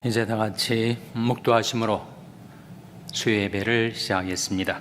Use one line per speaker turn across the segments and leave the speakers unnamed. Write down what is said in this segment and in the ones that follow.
이제 다 같이 묵도하심으로 수요 예배를 시작하겠습니다.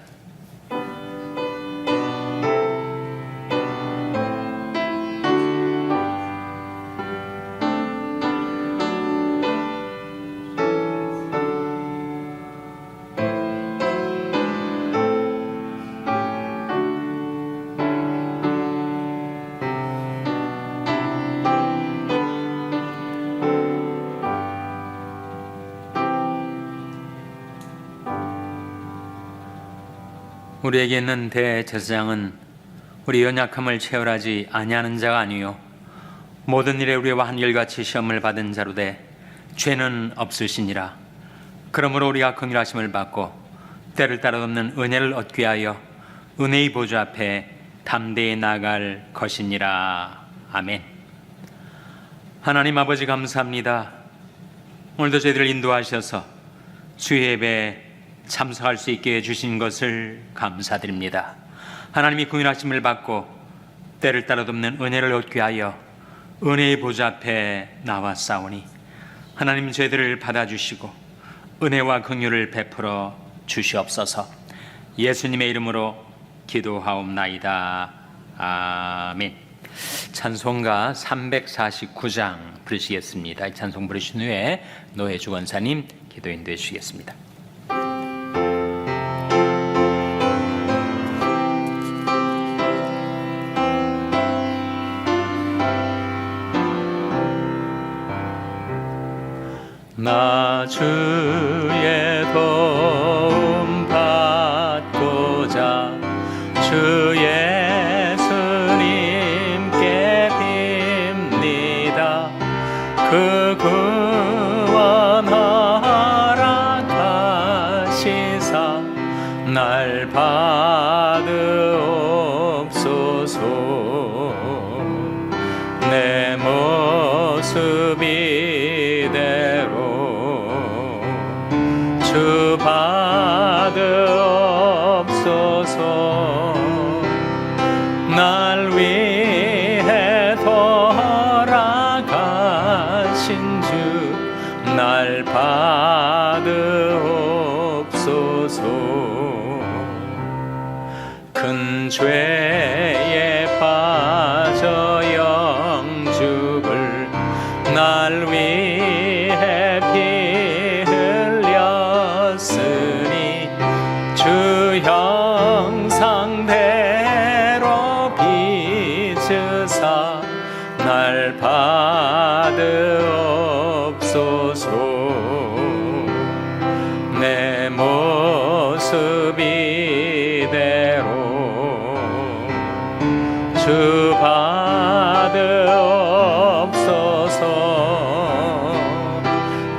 우리에게 있는 대제사장은 우리 연약함을 체열하지 아니하는 자가 아니요 모든 일에 우리와 한결같이 시험을 받은 자로 돼 죄는 없으시니라. 그러므로 우리가 긍휼하심을 받고 때를 따라 덮는 은혜를 얻기 위하여 은혜의 보좌 앞에 담대히 나아갈 것이니라. 아멘. 하나님 아버지 감사합니다. 오늘도 저희들을 인도하셔서 수요 예배에 참석할 수 있게 해주신 것을 감사드립니다. 하나님이 긍휼하심을 받고 때를 따라 덮는 은혜를 얻기 위하여 은혜의 보좌 앞에 나왔사오니 하나님 저희들을 받아주시고 은혜와 긍휼을 베풀어 주시옵소서. 예수님의 이름으로 기도하옵나이다. 아멘. 찬송가 349장 부르시겠습니다. 찬송 부르신 후에 노혜주 권사님 기도 인도해 주시겠습니다. 나 주의 도움 받고자 주 예수님께 빕니다. 그 구원 허락하시사 날 받으옵소서. 내 모습 이대로 주 받으옵소서. 날 위해 돌아가신 주 날 받으옵소서. 큰 죄에 빠져 영죽을 날 위해 피 흘렸으니 주 형상대로 빚으사 날 받으옵소서. 내 모습 이대로 주 받으옵소서.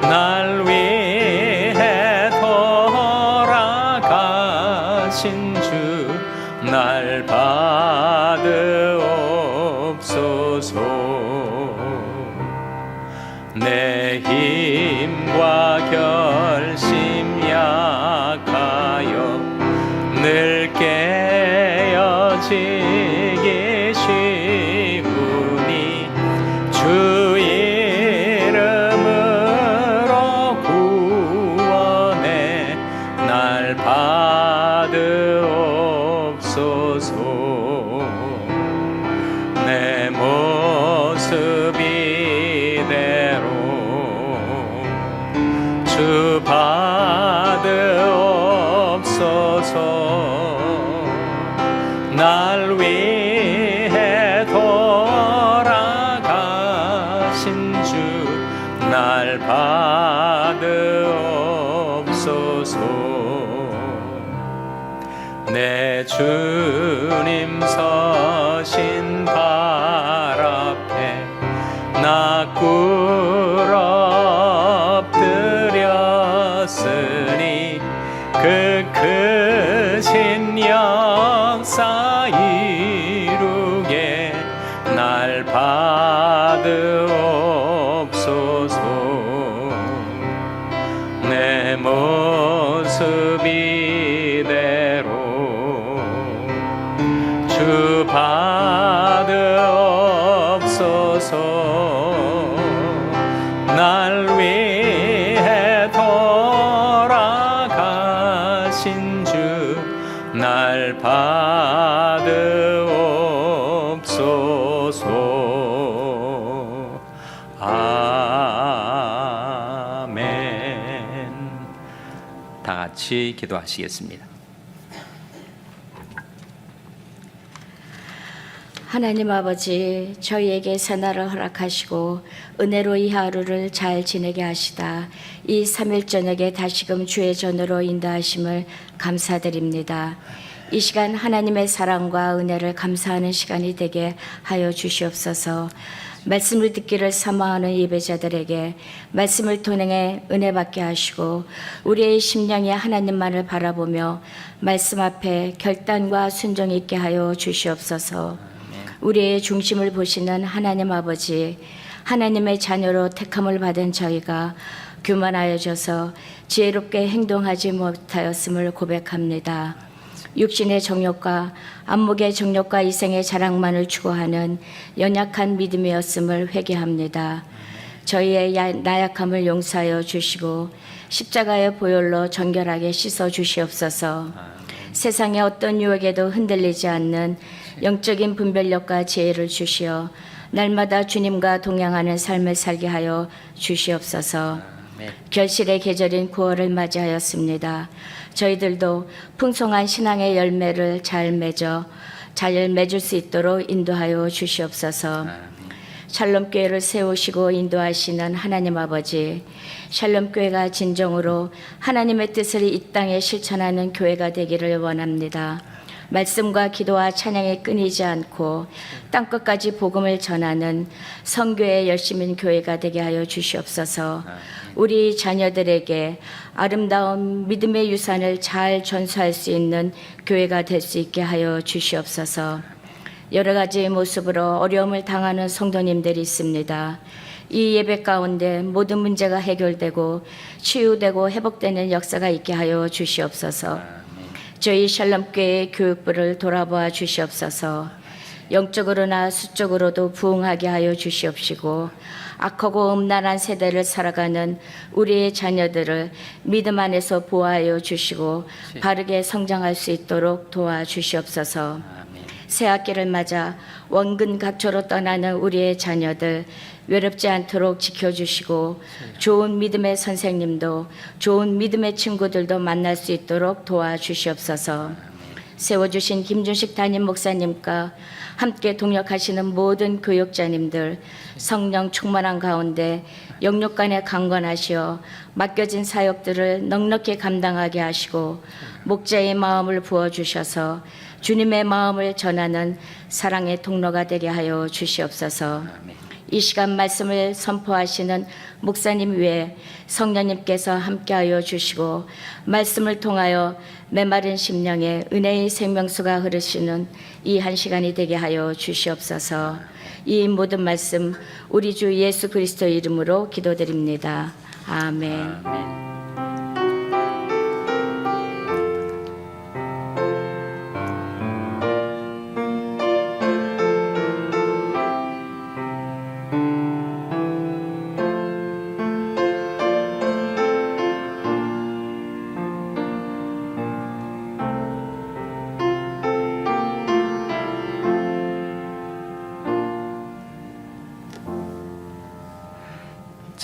날 위해 돌아가신 주 날 받으옵소서. 내 힘과 결심 약하여 늘 깨어지기 쉬우니 주 이름으로 구원해 날 받으옵소서. 내 모습 이대로 주 받으옵소서. 날 위해 돌아가신 주 날 받으옵소서. 내 주님 서신 발 앞에 나 꿇어 엎드렸으니 그 크신 역사 이루게 날 받으옵소서. 내 모습 이대로 주 받으옵소서. 날 위해 같이 기도하시겠습니다.
하나님 아버지, 저희에게 새날을 허락하시고 은혜로 이 하루를 잘 지내게 하시다 이 3일 저녁에 다시금 주의 전으로 인도하심을 감사드립니다. 이 시간 하나님의 사랑과 은혜를 감사하는 시간이 되게 하여 주시옵소서. 말씀을 듣기를 사모하는 예배자들에게 말씀을 통해 은혜 받게 하시고 우리의 심령이 하나님만을 바라보며 말씀 앞에 결단과 순종이 있게 하여 주시옵소서. 우리의 중심을 보시는 하나님 아버지, 하나님의 자녀로 택함을 받은 저희가 교만하여져서 지혜롭게 행동하지 못하였음을 고백합니다. 육신의 정욕과 안목의 정욕과 이생의 자랑만을 추구하는 연약한 믿음이었음을 회개합니다. 저희의 나약함을 용서하여 주시고 십자가의 보혈로 정결하게 씻어 주시옵소서. 세상의 어떤 유혹에도 흔들리지 않는 영적인 분별력과 지혜를 주시어 날마다 주님과 동행하는 삶을 살게 하여 주시옵소서. 결실의 계절인 9월을 맞이하였습니다. 저희들도 풍성한 신앙의 열매를 잘 맺을 수 있도록 인도하여 주시옵소서. 샬롬교회를 세우시고 인도하시는 하나님 아버지, 샬롬교회가 진정으로 하나님의 뜻을 이 땅에 실천하는 교회가 되기를 원합니다. 말씀과 기도와 찬양에 끊이지 않고 땅끝까지 복음을 전하는 성교의 열심인 교회가 되게 하여 주시옵소서. 우리 자녀들에게 아름다운 믿음의 유산을 잘 전수할 수 있는 교회가 될 수 있게 하여 주시옵소서. 여러 가지 모습으로 어려움을 당하는 성도님들이 있습니다. 이 예배 가운데 모든 문제가 해결되고 치유되고 회복되는 역사가 있게 하여 주시옵소서. 저희 샬롬교회의 교육부를 돌아보아 주시옵소서. 영적으로나 수적으로도 부흥하게 하여 주시옵시고 악하고 음란한 세대를 살아가는 우리의 자녀들을 믿음 안에서 보호하여 주시고 바르게 성장할 수 있도록 도와주시옵소서. 새 학기를 맞아 원근 각처로 떠나는 우리의 자녀들 외롭지 않도록 지켜주시고 좋은 믿음의 선생님도 좋은 믿음의 친구들도 만날 수 있도록 도와주시옵소서. 세워주신 김준식 담임 목사님과 함께 동역하시는 모든 교육자님들 성령 충만한 가운데 영육간에 강건하시어 맡겨진 사역들을 넉넉히 감당하게 하시고 목자의 마음을 부어주셔서 주님의 마음을 전하는 사랑의 통로가 되게 하여 주시옵소서. 이 시간 말씀을 선포하시는 목사님 외에 성령님께서 함께하여 주시고 말씀을 통하여 메마른 심령에 은혜의 생명수가 흐르시는 이 한 시간이 되게 하여 주시옵소서. 이 모든 말씀 우리 주 예수 그리스도 이름으로 기도드립니다. 아멘.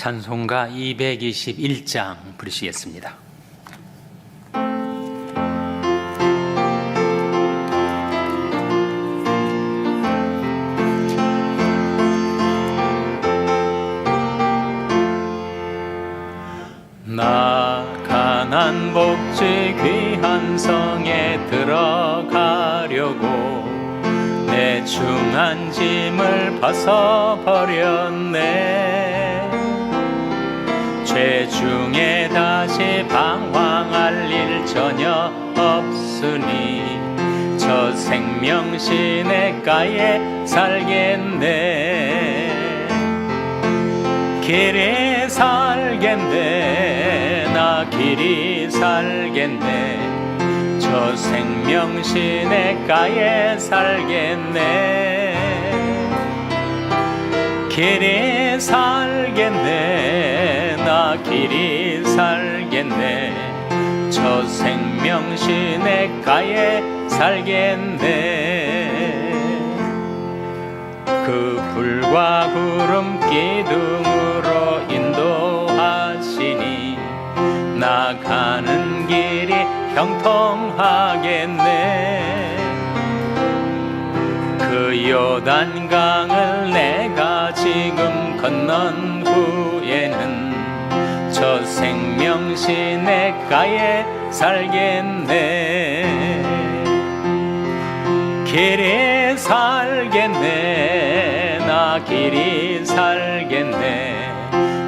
찬송가 221장 부르시겠습니다. 나 가난 복지 귀한 성에 들어가려고 내 중한 짐을 벗어버렸네. 죄 중에 다시 방황할 일 전혀 없으니 저 생명 시냇가에 살겠네. 길이 살겠네. 나 길이 살겠네. 저 생명 시냇가에 살겠네. 길이 살겠네. 나 길이 살겠네. 저 생명 시냇가에 살겠네. 그 불과 구름 기둥으로 인도하시니 나가는 길이 통하겠네. 그 요단강을 내가 지금 건넌 후에는 저 생명시냇가에 살겠네. 길이 살겠네. 나 길이 살겠네.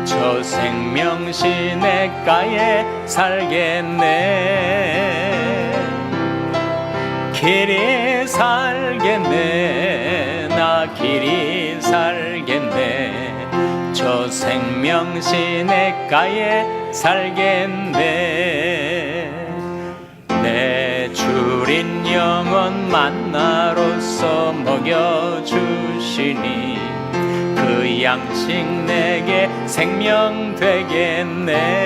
저 생명시냇가에 살겠네. 길이 살겠네. 나 길이 살겠네. 저 생명시냇가에 살겠네. 내 주린 영혼 만나로서 먹여주시니 그 양식 내게 생명 되겠네.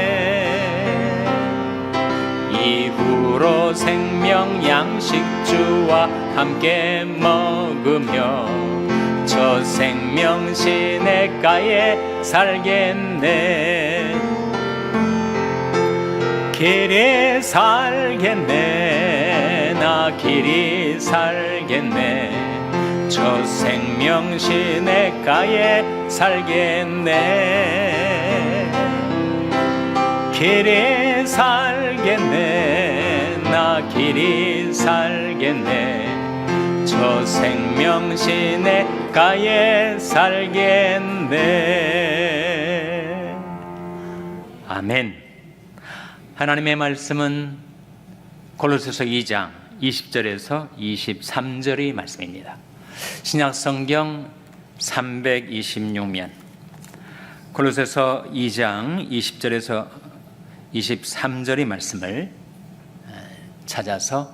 이후로 생명 양식주와 함께 먹으며 저 생명시냇가에 살겠네. 길이 살겠네. 나 길이 살겠네. 저 생명시냇가에 살겠네. 길이 살겠네. 나 길이 살겠네. 저 생명시냇가에 살겠네. 아멘. 하나님의 말씀은 골로새서 2장 20절에서 23절의 말씀입니다. 신약성경 326면 골로새서 2장 20절에서 23절의 말씀을 찾아서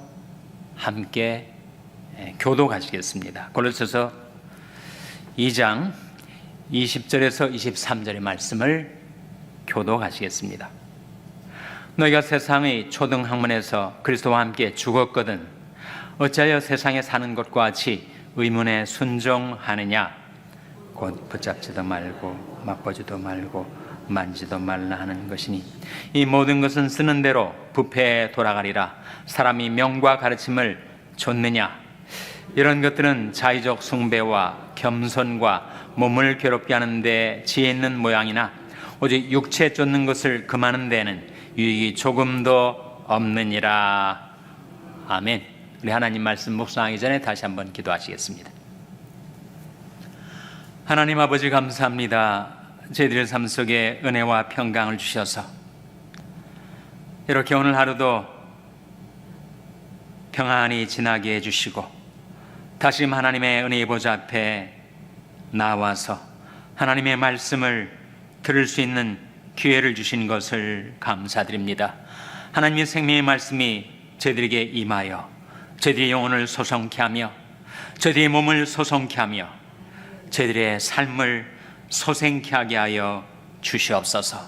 함께 교독하시겠습니다. 골로새서 2장 20절에서 23절의 말씀을 교독하시겠습니다. 너희가 세상의 초등학문에서 그리스도와 함께 죽었거든 어찌하여 세상에 사는 것과 같이 의문에 순종하느냐. 곧 붙잡지도 말고 맛보지도 말고 만지도 말라 하는 것이니 이 모든 것은 쓰는 대로 부패에 돌아가리라. 사람이 명과 가르침을 좇느냐. 이런 것들은 자의적 숭배와 겸손과 몸을 괴롭게 하는 데 지혜 있는 모양이나 오직 육체 쫓는 것을 금하는 데는 유익이 조금도 없느니라. 아멘. 우리 하나님 말씀 묵상하기 전에 다시 한번 기도하시겠습니다. 하나님 아버지 감사합니다. 저희들의 삶 속에 은혜와 평강을 주셔서 이렇게 오늘 하루도 평안히 지나게 해주시고 다시금 하나님의 은혜의 보좌 앞에 나와서 하나님의 말씀을 들을 수 있는 기회를 주신 것을 감사드립니다. 하나님의 생명의 말씀이 저희들에게 임하여 저희들의 영혼을 소성케 하며 저희들의 몸을 소성케 하며 저희들의 삶을 소생케 하게 하여 주시옵소서.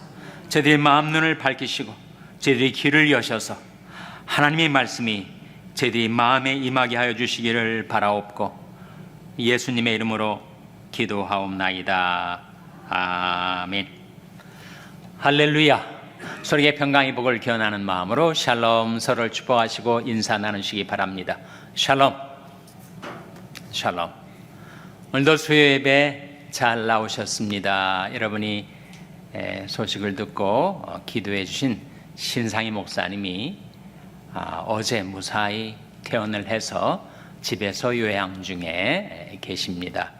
저희들의 마음 눈을 밝히시고 저희들의 길을 여셔서 하나님의 말씀이 저희들의 마음에 임하게 하여 주시기를 바라옵고 예수님의 이름으로 기도하옵나이다. 아멘. 할렐루야. 서로에게 평강의 복을 기원하는 마음으로 샬롬, 서로를 축복하시고 인사 나누시기 바랍니다. 샬롬. 샬롬. 오늘도 수요 예배 잘 나오셨습니다. 여러분이 소식을 듣고 기도해 주신 신상희 목사님이 어제 무사히 퇴원을 해서 집에서 요양 중에 계십니다.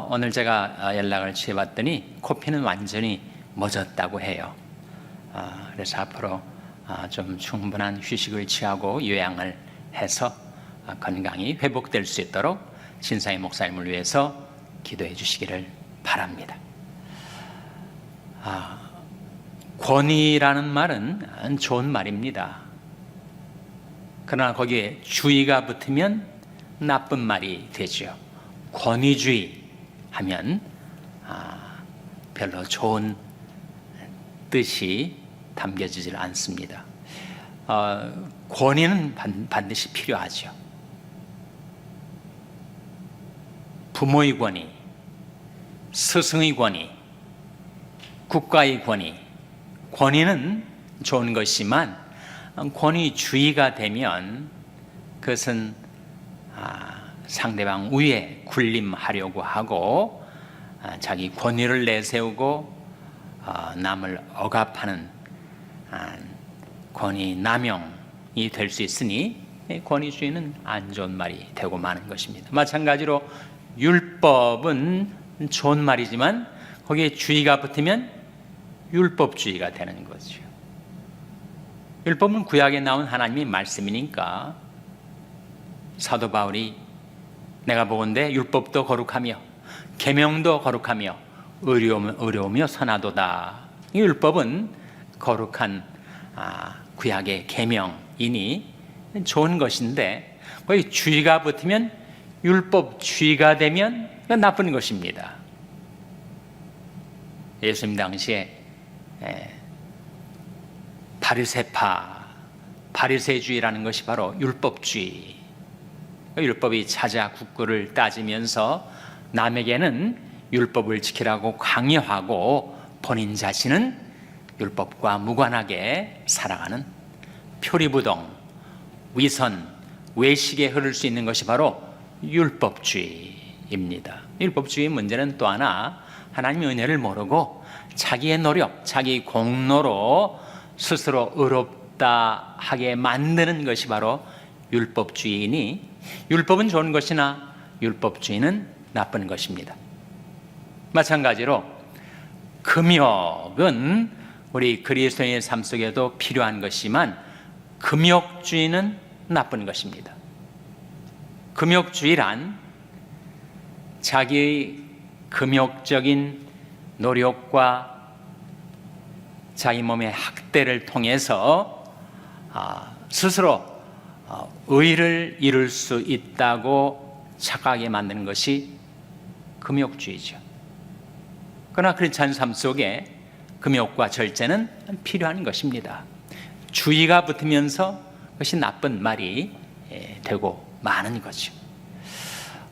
오늘 제가 연락을 취해봤더니 코피는 완전히 멎었다고 해요. 그래서 앞으로 좀 충분한 휴식을 취하고 요양을 해서 건강이 회복될 수 있도록 신상희 목사님을 위해서 기도해 주시기를 바랍니다. 권위라는 말은 좋은 말입니다. 그러나 거기에 주의가 붙으면 나쁜 말이 되죠. 권위주의 하면 별로 좋은 뜻이 담겨지질 않습니다. 권위는 반드시 필요하죠. 부모의 권위, 스승의 권위, 국가의 권위, 권위는 좋은 것이지만 권위주의가 되면 그것은 상대방 위에 군림하려고 하고 자기 권위를 내세우고 남을 억압하는 권위 남용이 될 수 있으니 권위주의는 안 좋은 말이 되고 마는 것입니다. 마찬가지로 율법은 좋은 말이지만 거기에 주의가 붙으면 율법주의가 되는 거죠. 율법은 구약에 나온 하나님의 말씀이니까 사도 바울이 내가 보건대 율법도 거룩하며 계명도 거룩하며 의로우며 선하도다. 이 율법은 거룩한 구약의 계명이니 좋은 것인데 거기 주의가 붙으면 율법주의가 되면 나쁜 것입니다. 예수님 당시에 바리새주의라는 것이 바로 율법주의. 율법이 찾아 국구를 따지면서 남에게는 율법을 지키라고 강요하고 본인 자신은 율법과 무관하게 살아가는 표리부동, 위선, 외식에 흐를 수 있는 것이 바로 율법주의입니다. 율법주의의 문제는 또 하나, 하나님의 은혜를 모르고 자기의 노력, 자기 공로로 스스로 의롭다 하게 만드는 것이 바로 율법주의이니 율법은 좋은 것이나 율법주의는 나쁜 것입니다. 마찬가지로 금욕은 우리 그리스도인의 삶 속에도 필요한 것이지만 금욕주의는 나쁜 것입니다. 금욕주의란 자기의 금욕적인 노력과 자기 몸의 학대를 통해서 스스로 의를 이룰 수 있다고 착각하게 만드는 것이 금욕주의죠. 그러나 크리스찬 삶 속에 금욕과 절제는 필요한 것입니다. 주의가 붙으면서 그것이 나쁜 말이 되고 마는 거죠.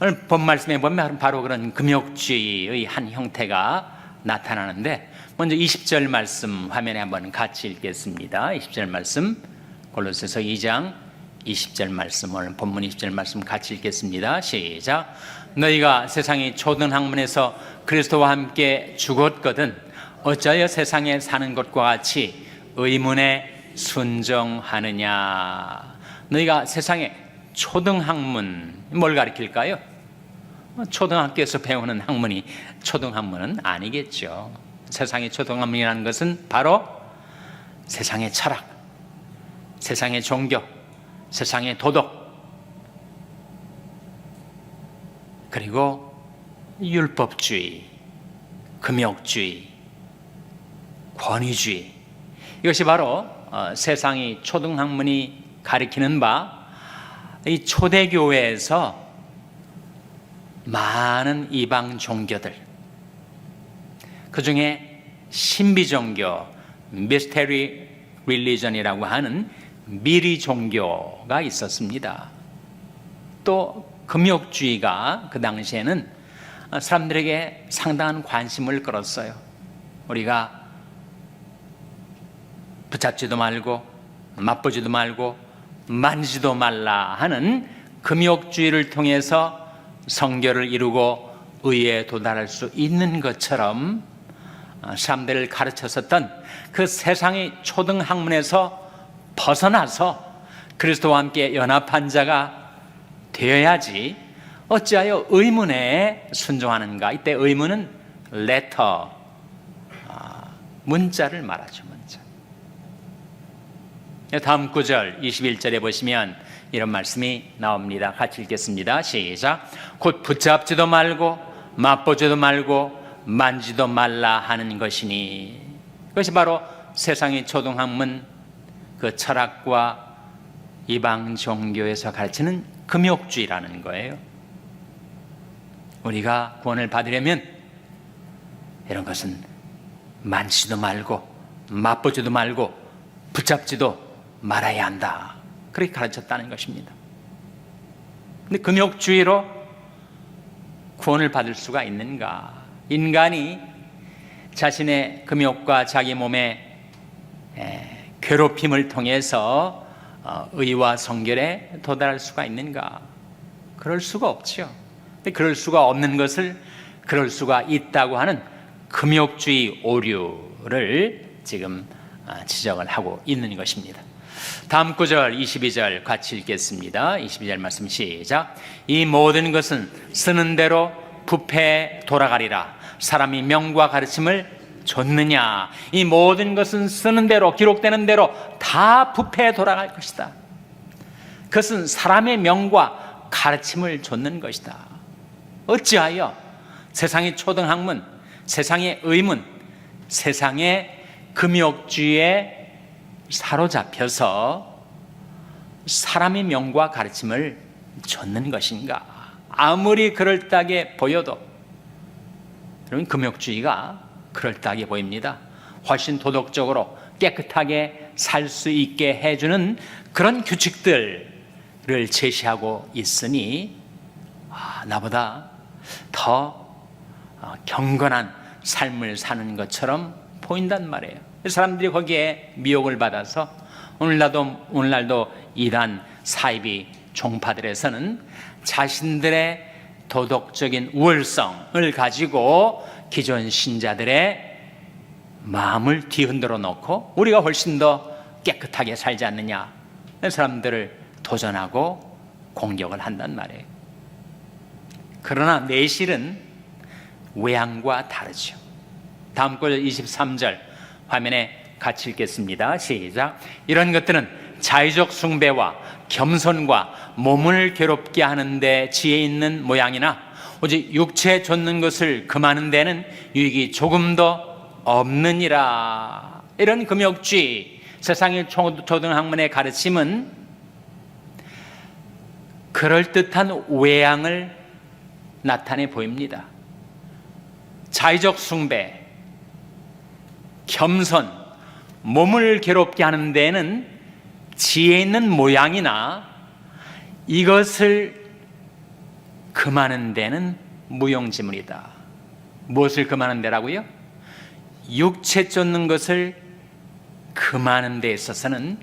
오늘 본 말씀에 보면 바로 그런 금욕주의의 한 형태가 나타나는데 먼저 20절 말씀 화면에 한번 같이 읽겠습니다. 20절 말씀 골로새서 2장 20절 말씀, 오늘 본문 20절 말씀 같이 읽겠습니다. 시작. 너희가 세상의 초등학문에서 그리스도와 함께 죽었거든 어찌하여 세상에 사는 것과 같이 의문에 순종하느냐. 너희가 세상의 초등학문, 뭘 가리킬까요? 초등학교에서 배우는 학문이 초등학문은 아니겠죠. 세상의 초등학문이라는 것은 바로 세상의 철학, 세상의 종교, 세상의 도덕, 그리고 율법주의, 금욕주의, 권위주의, 이것이 바로 세상의 초등학문이 가리키는 바 이 초대교회에서 많은 이방 종교들, 그 중에 신비종교, 미스테리 릴리전이라고 하는 미리 종교가 있었습니다. 또 금욕주의가 그 당시에는 사람들에게 상당한 관심을 끌었어요. 우리가 붙잡지도 말고 맛보지도 말고 만지도 말라 하는 금욕주의를 통해서 성결을 이루고 의에 도달할 수 있는 것처럼 사람들을 가르쳤었던 그 세상의 초등학문에서 벗어나서 그리스도와 함께 연합한 자가 되어야지 어찌하여 의문에 순종하는가. 이때 의문은 레터, 문자를 말하죠. 문자. 다음 구절 21절에 보시면 이런 말씀이 나옵니다. 같이 읽겠습니다. 시작. 곧 붙잡지도 말고 맛보지도 말고 만지도 말라 하는 것이니. 그것이 바로 세상의 초등학문, 그 철학과 이방 종교에서 가르치는 금욕주의라는 거예요. 우리가 구원을 받으려면 이런 것은 만지도 말고 맛보지도 말고 붙잡지도 말아야 한다. 그렇게 가르쳤다는 것입니다. 근데 금욕주의로 구원을 받을 수가 있는가? 인간이 자신의 금욕과 자기 몸의 괴롭힘을 통해서 의와 성결에 도달할 수가 있는가? 그럴 수가 없죠. 그럴 수가 없는 것을 그럴 수가 있다고 하는 금욕주의 오류를 지금 지적을 하고 있는 것입니다. 다음 구절 22절 같이 읽겠습니다. 22절 말씀 시작. 이 모든 것은 쓰는 대로 부패에 돌아가리라. 사람이 명과 가르침을 줬느냐? 이 모든 것은 쓰는 대로, 기록되는 대로 다 부패에 돌아갈 것이다. 그것은 사람의 명과 가르침을 줬는 것이다. 어찌하여 세상의 초등학문, 세상의 의문, 세상의 금욕주의에 사로잡혀서 사람의 명과 가르침을 줬는 것인가? 아무리 그럴듯하게 보여도 여러분, 금욕주의가 그럴듯하게 보입니다. 훨씬 도덕적으로 깨끗하게 살 수 있게 해주는 그런 규칙들을 제시하고 있으니 나보다 더 경건한 삶을 사는 것처럼 보인단 말이에요. 사람들이 거기에 미혹을 받아서 오늘날도 이단 사이비 종파들에서는 자신들의 도덕적인 우월성을 가지고 기존 신자들의 마음을 뒤흔들어 놓고 우리가 훨씬 더 깨끗하게 살지 않느냐, 사람들을 도전하고 공격을 한단 말이에요. 그러나 내실은 외양과 다르죠. 다음 절 23절 화면에 같이 읽겠습니다. 시작. 이런 것들은 자의적 숭배와 겸손과 몸을 괴롭게 하는데 지혜 있는 모양이나 오직 육체에 좇는 것을 금하는 데는 유익이 조금도 없느니라. 이런 금욕주의, 세상의 초등학문의 가르침은 그럴듯한 외양을 나타내 보입니다. 자의적 숭배, 겸손, 몸을 괴롭게 하는 데는 지혜 있는 모양이나 이것을 금하는 데는 무용지물이다. 무엇을 금하는 데라고요? 육체 쫓는 것을 금하는 데 있어서는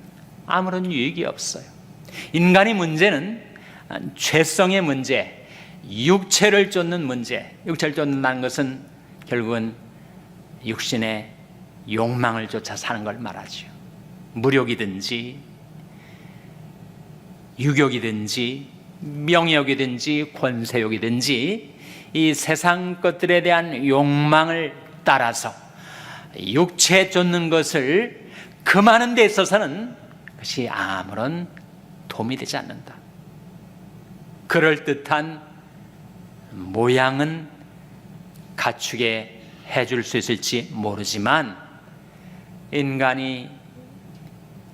아무런 유익이 없어요. 인간의 문제는 죄성의 문제, 육체를 쫓는 문제. 육체를 쫓는다는 것은 결국은 육신의 욕망을 쫓아 사는 걸 말하죠. 무력이든지 유격이든지 명예욕이든지 권세욕이든지 이 세상 것들에 대한 욕망을 따라서 육체에 쫓는 것을 금하는 데 있어서는 그것이 아무런 도움이 되지 않는다. 그럴듯한 모양은 갖추게 해줄 수 있을지 모르지만 인간이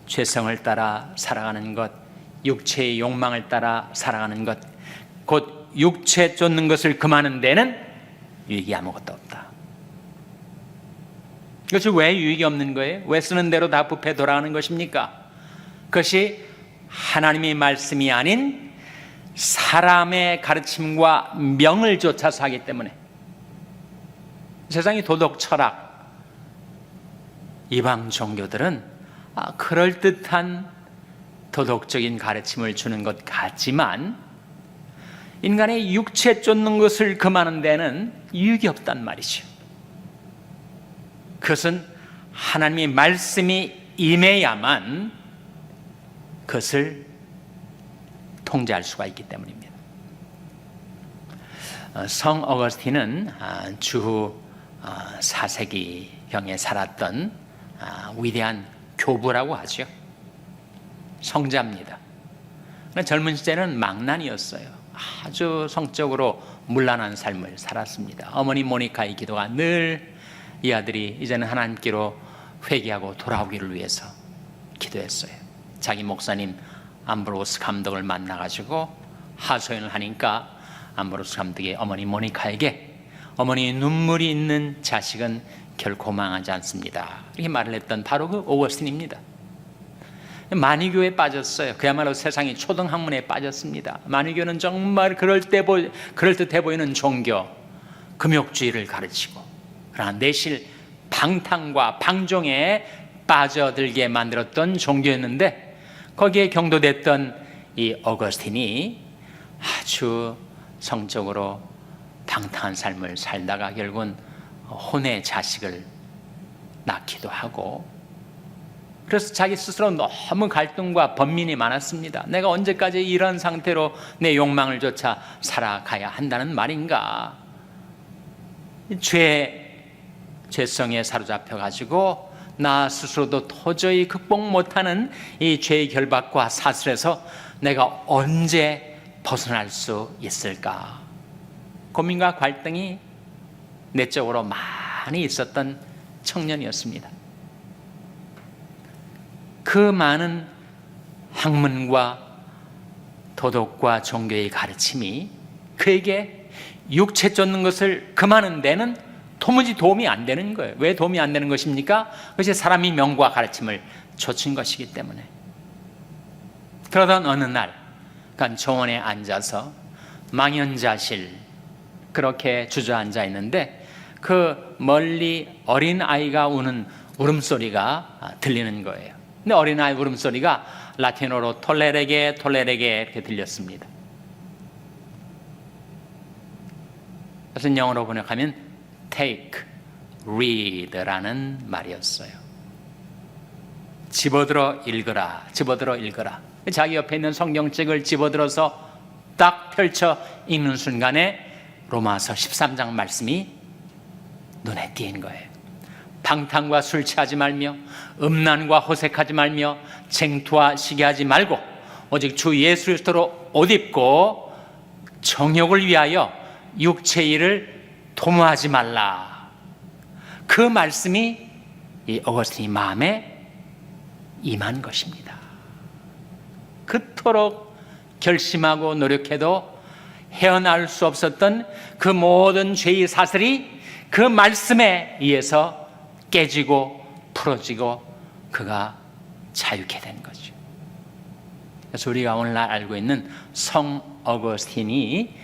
죄성을 따라 살아가는 것, 육체의 욕망을 따라 살아가는 것, 곧 육체 쫓는 것을 금하는 데는 유익이 아무것도 없다. 그것이 왜 유익이 없는 거예요? 왜 쓰는 대로 다 부패 돌아가는 것입니까? 그것이 하나님의 말씀이 아닌 사람의 가르침과 명을 쫓아서 하기 때문에. 세상의 도덕 철학, 이방 종교들은 그럴듯한 도덕적인 가르침을 주는 것 같지만 인간의 육체 쫓는 것을 금하는 데는 유익이 없단 말이죠. 그것은 하나님의 말씀이 임해야만 그것을 통제할 수가 있기 때문입니다. 성 어거스틴은 주후 4세기경에 살았던 위대한 교부라고 하죠. 성자입니다. 젊은 시절은 망난이었어요. 아주 성적으로 문란한 삶을 살았습니다. 어머니 모니카의 기도가 늘 이 아들이 이제는 하나님께로 회개하고 돌아오기를 위해서 기도했어요. 자기 목사님 암브로스 감독을 만나가지고 하소연을 하니까 암브로스 감독이 어머니 모니카에게 어머니의 눈물이 있는 자식은 결코 망하지 않습니다. 이렇게 말을 했던 바로 그 오거스틴입니다. 만이교에 빠졌어요. 그야말로 세상의 초등학문에 빠졌습니다. 만이교는 정말 그럴듯해 보이는 종교, 금욕주의를 가르치고 그러나 내실 방탕과 방종에 빠져들게 만들었던 종교였는데 거기에 경도됐던 이 어거스틴이 아주 성적으로 방탕한 삶을 살다가 결국은 혼의 자식을 낳기도 하고, 그래서 자기 스스로 너무 갈등과 번민이 많았습니다. 내가 언제까지 이런 상태로 내 욕망을 쫓아 살아가야 한다는 말인가. 죄성에 사로잡혀가지고 나 스스로도 도저히 극복 못하는 이 죄의 결박과 사슬에서 내가 언제 벗어날 수 있을까. 고민과 갈등이 내적으로 많이 있었던 청년이었습니다. 그 많은 학문과 도덕과 종교의 가르침이 그에게 육체 쫓는 것을 금하는 데는 도무지 도움이 안 되는 거예요. 왜 도움이 안 되는 것입니까? 그것이 사람이 명과 가르침을 좇은 것이기 때문에. 그러던 어느 날 정원에 앉아서 망연자실 그렇게 주저앉아 있는데 그 멀리 어린아이가 우는 울음소리가 들리는 거예요. 근데 어린아이 울음소리가 라틴어로 톨레레게 톨레레게 이렇게 들렸습니다. 그래서 영어로 번역하면 take, read라는 말이었어요. 집어들어 읽어라, 집어들어 읽어라. 자기 옆에 있는 성경책을 집어들어서 딱 펼쳐 읽는 순간에 로마서 13장 말씀이 눈에 띄는 거예요. 방탕과 술 취하지 말며 음란과 호색하지 말며 쟁투와 시기하지 말고 오직 주 예수 그리스도로 옷 입고 정욕을 위하여 육체의 일을 도모하지 말라. 그 말씀이 이 어거스틴이 마음에 임한 것입니다. 그토록 결심하고 노력해도 헤어나올 수 없었던 그 모든 죄의 사슬이 그 말씀에 의해서 깨지고 풀어지고 그가 자유케 된 거죠. 그래서 우리가 오늘날 알고 있는 성 어거스틴이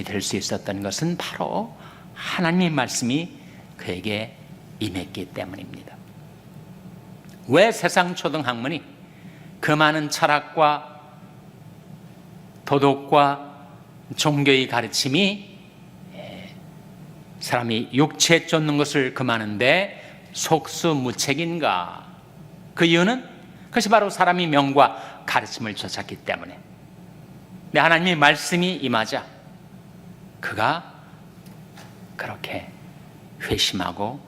될 수 있었던 것은 바로 하나님의 말씀이 그에게 임했기 때문입니다. 왜 세상 초등학문이 그 많은 철학과 도덕과 종교의 가르침이 사람이 육체에 쫓는 것을 금하는데 속수무책인가? 그 이유는 그것이 바로 사람이 명과 가르침을 쫓았기 때문에. 근데 하나님의 말씀이 임하자 그가 그렇게 회심하고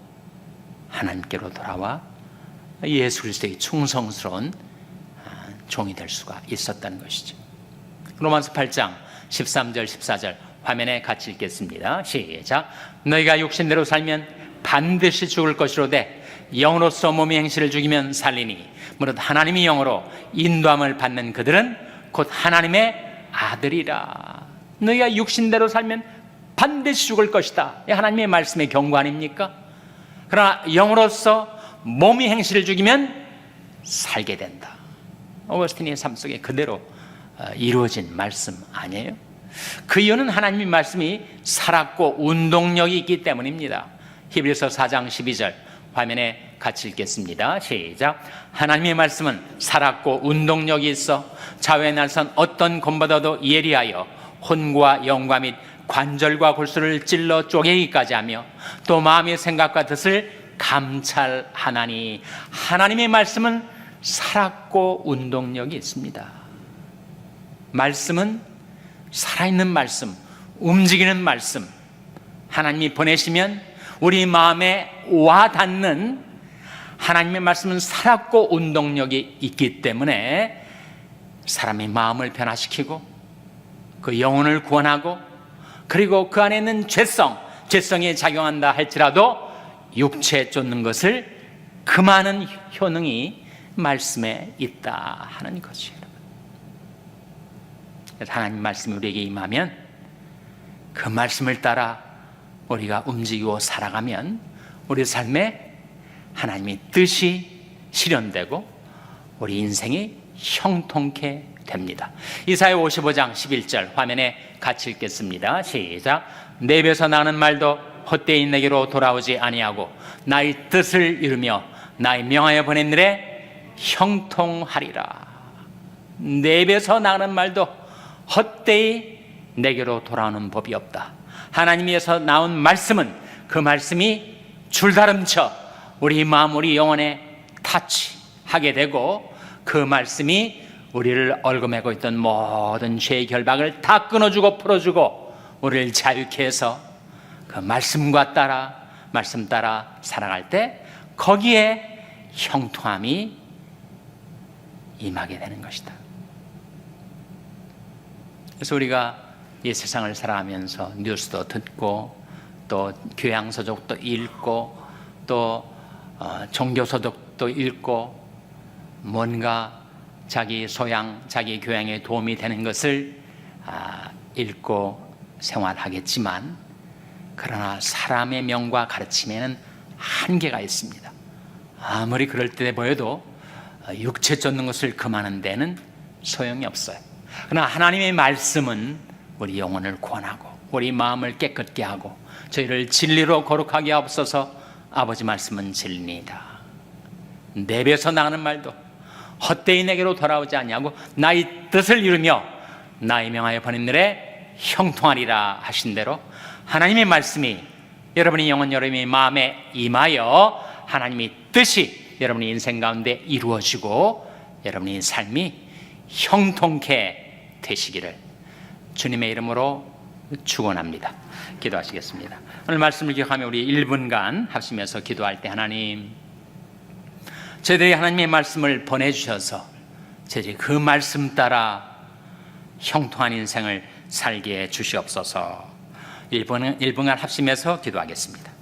하나님께로 돌아와 예수 그리스도의 충성스러운 종이 될 수가 있었다는 것이죠. 로마서 8장 13절 14절 화면에 같이 읽겠습니다. 시작. 너희가 육신대로 살면 반드시 죽을 것이로되 영으로서 몸의 행실을 죽이면 살리니 무릇 하나님의 영으로 인도함을 받는 그들은 곧 하나님의 아들이라. 너희가 육신대로 살면 반드시 죽을 것이다. 하나님의 말씀의 경고 아닙니까? 그러나 영으로서 몸의 행실을 죽이면 살게 된다. 어거스틴의 삶 속에 그대로 이루어진 말씀 아니에요? 그 이유는 하나님의 말씀이 살았고 운동력이 있기 때문입니다. 히브리서 4장 12절 화면에 같이 읽겠습니다. 시작. 하나님의 말씀은 살았고 운동력이 있어 좌우에 날선 어떤 검보다도 예리하여 혼과 영과 및 관절과 골수를 찔러 쪼개기까지 하며 또 마음의 생각과 뜻을 감찰하나니. 하나님의 말씀은 살았고 운동력이 있습니다. 말씀은 살아있는 말씀, 움직이는 말씀, 하나님이 보내시면 우리 마음에 와닿는 하나님의 말씀은 살았고 운동력이 있기 때문에 사람의 마음을 변화시키고 그 영혼을 구원하고 그리고 그 안에 있는 죄성이 작용한다 할지라도 육체에 쫓는 것을 금하는 효능이 말씀에 있다 하는 거죠. 하나님 말씀이 우리에게 임하면 그 말씀을 따라 우리가 움직이고 살아가면 우리 삶에 하나님의 뜻이 실현되고 우리 인생이 형통케 됩니다. 이사야 55장 11절 화면에 같이 읽겠습니다. 시작. 내 입에서 나는 말도 헛되이 내게로 돌아오지 아니하고 나의 뜻을 이루며 나의 명하여 보낸 일에 형통하리라. 내 입에서 나가는 말도 헛되이 내게로 돌아오는 법이 없다. 하나님에서 나온 말씀은 그 말씀이 줄다름쳐 우리 마음 우리 영혼에 타치하게 되고 그 말씀이 우리를 얽어매고 있던 모든 죄의 결박을 다 끊어주고 풀어주고 우리를 자유케 해서 그 말씀 따라 살아갈 때 거기에 형통함이 임하게 되는 것이다. 그래서 우리가 이 세상을 살아가면서 뉴스도 듣고 또 교양서적도 읽고 또 종교서적도 읽고 뭔가 자기 소양, 자기 교양에 도움이 되는 것을 읽고 생활하겠지만 그러나 사람의 명과 가르침에는 한계가 있습니다. 아무리 그럴 때 보여도 육체 쫓는 것을 금하는 데는 소용이 없어요. 그러나 하나님의 말씀은 우리 영혼을 구원하고 우리 마음을 깨끗게 하고 저희를 진리로 거룩하게 하옵소서. 아버지 말씀은 진리이다. 내 입에서 나가는 말도 헛되이 내게로 돌아오지 아니하고 나의 뜻을 이루며 나의 명하여 보낸 일에 형통하리라 하신 대로 하나님의 말씀이 여러분의 영혼 여러분의 마음에 임하여 하나님의 뜻이 여러분의 인생 가운데 이루어지고 여러분의 삶이 형통케 되시기를 주님의 이름으로 축원합니다. 기도하시겠습니다. 오늘 말씀을 기억하며 우리 1분간 하시면서 기도할 때 하나님, 저희들이 하나님의 말씀을 보내주셔서 저희들이 그 말씀 따라 형통한 인생을 살게 해 주시옵소서. 1분간 합심해서 기도하겠습니다.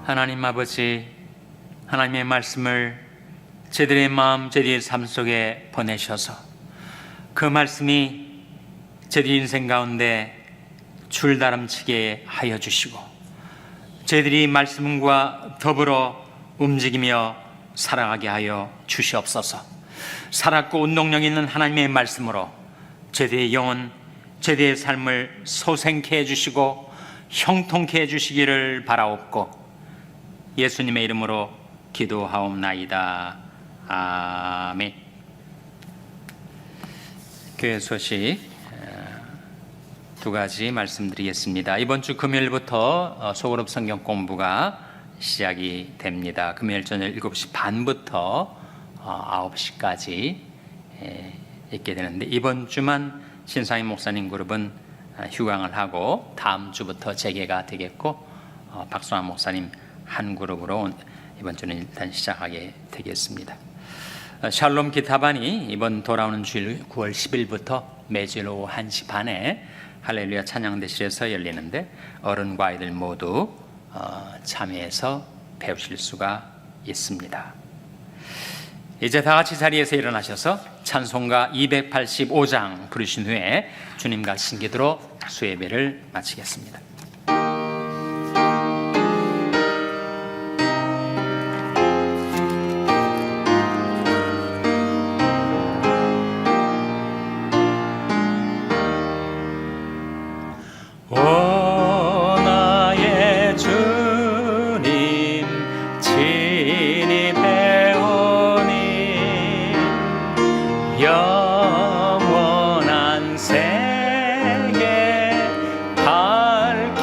하나님 아버지, 하나님의 말씀을 저희들의 마음, 저희들의 삶 속에 보내셔서 그 말씀이 저희들 인생 가운데 줄다름치게 하여 주시고 저희들이 말씀과 더불어 움직이며 살아가게 하여 주시옵소서. 살았고 운동력 있는 하나님의 말씀으로 저희들의 영혼, 저희들의 삶을 소생케 해주시고 형통케 해주시기를 바라옵고 예수님의 이름으로 기도하옵나이다. 아멘. 교회 소식 두 가지 말씀드리겠습니다. 이번 주 금요일부터 소그룹 성경 공부가 시작이 됩니다. 금요일 저녁 7시 반부터 9시까지 있게 되는데 이번 주만 신상임 목사님 그룹은 휴강을 하고 다음 주부터 재개가 되겠고 박수환 목사님 한 그룹으로 이번 주는 일단 시작하게 되겠습니다. 샬롬 기타반이 이번 돌아오는 주일 9월 10일부터 매주일 오후 1시 반에 할렐루야 찬양대실에서 열리는데 어른과 아이들 모두 참여해서 배우실 수가 있습니다. 이제 다 같이 자리에서 일어나셔서 찬송가 285장 부르신 후에 주님과 신기도로 수예배를 마치겠습니다.
영원한 세계 밝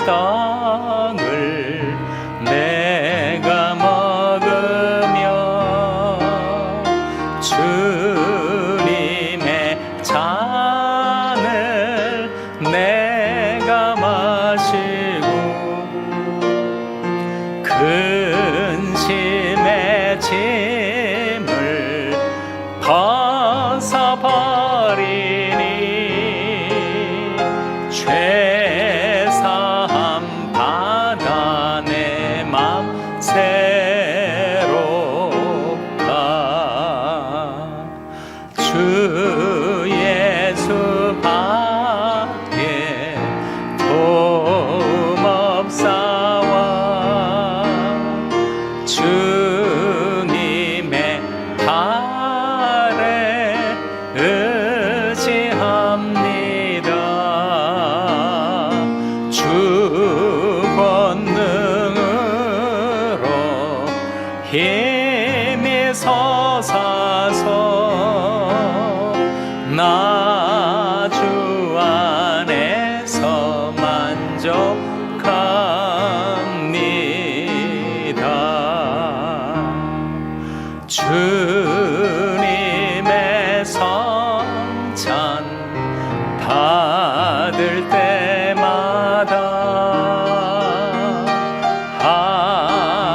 떡을 내가 먹으며 주님의 잔을 내가 마시고 근심의 짐을 벗어버리니 죄사함 받아 내 맘 새롭다. 주 예수 밖에 도움 없사와 주님의 발에 의지합니다. 주 권능으로 힘이 솟아서 나 주 안에서 만족합니다. 주님의 성찬 받을 때마다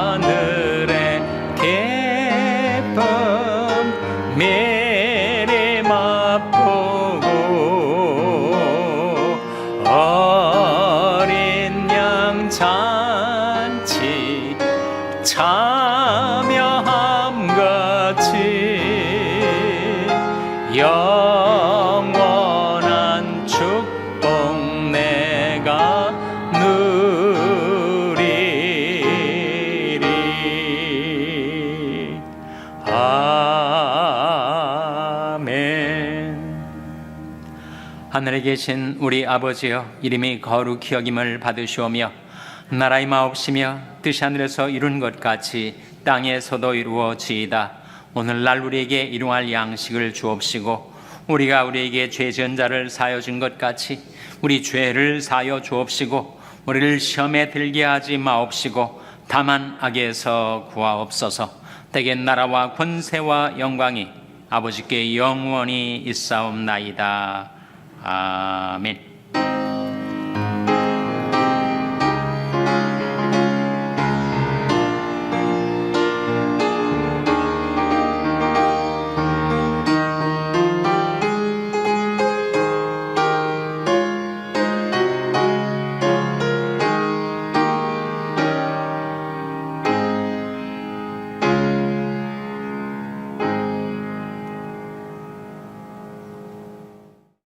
하늘의 기쁨 미리 맛보고 어린 양 잔치 참여함같이 영원한 축복 내가 누리리. 아멘. 하늘에 계신 우리 아버지여, 이름이 거룩히 여김을 받으시오며 나라의 마옵시며 뜻이 하늘에서 이룬 것 같이 땅에서도 이루어지이다. 오늘날 우리에게 일용할 양식을 주옵시고 우리가 우리에게 죄 지은 자를 사하여 준 것 같이 우리 죄를 사하여 주옵시고 우리를 시험에 들게 하지 마옵시고 다만 악에서 구하옵소서. 대개 나라와 권세와 영광이 아버지께 영원히 있사옵나이다. 아멘.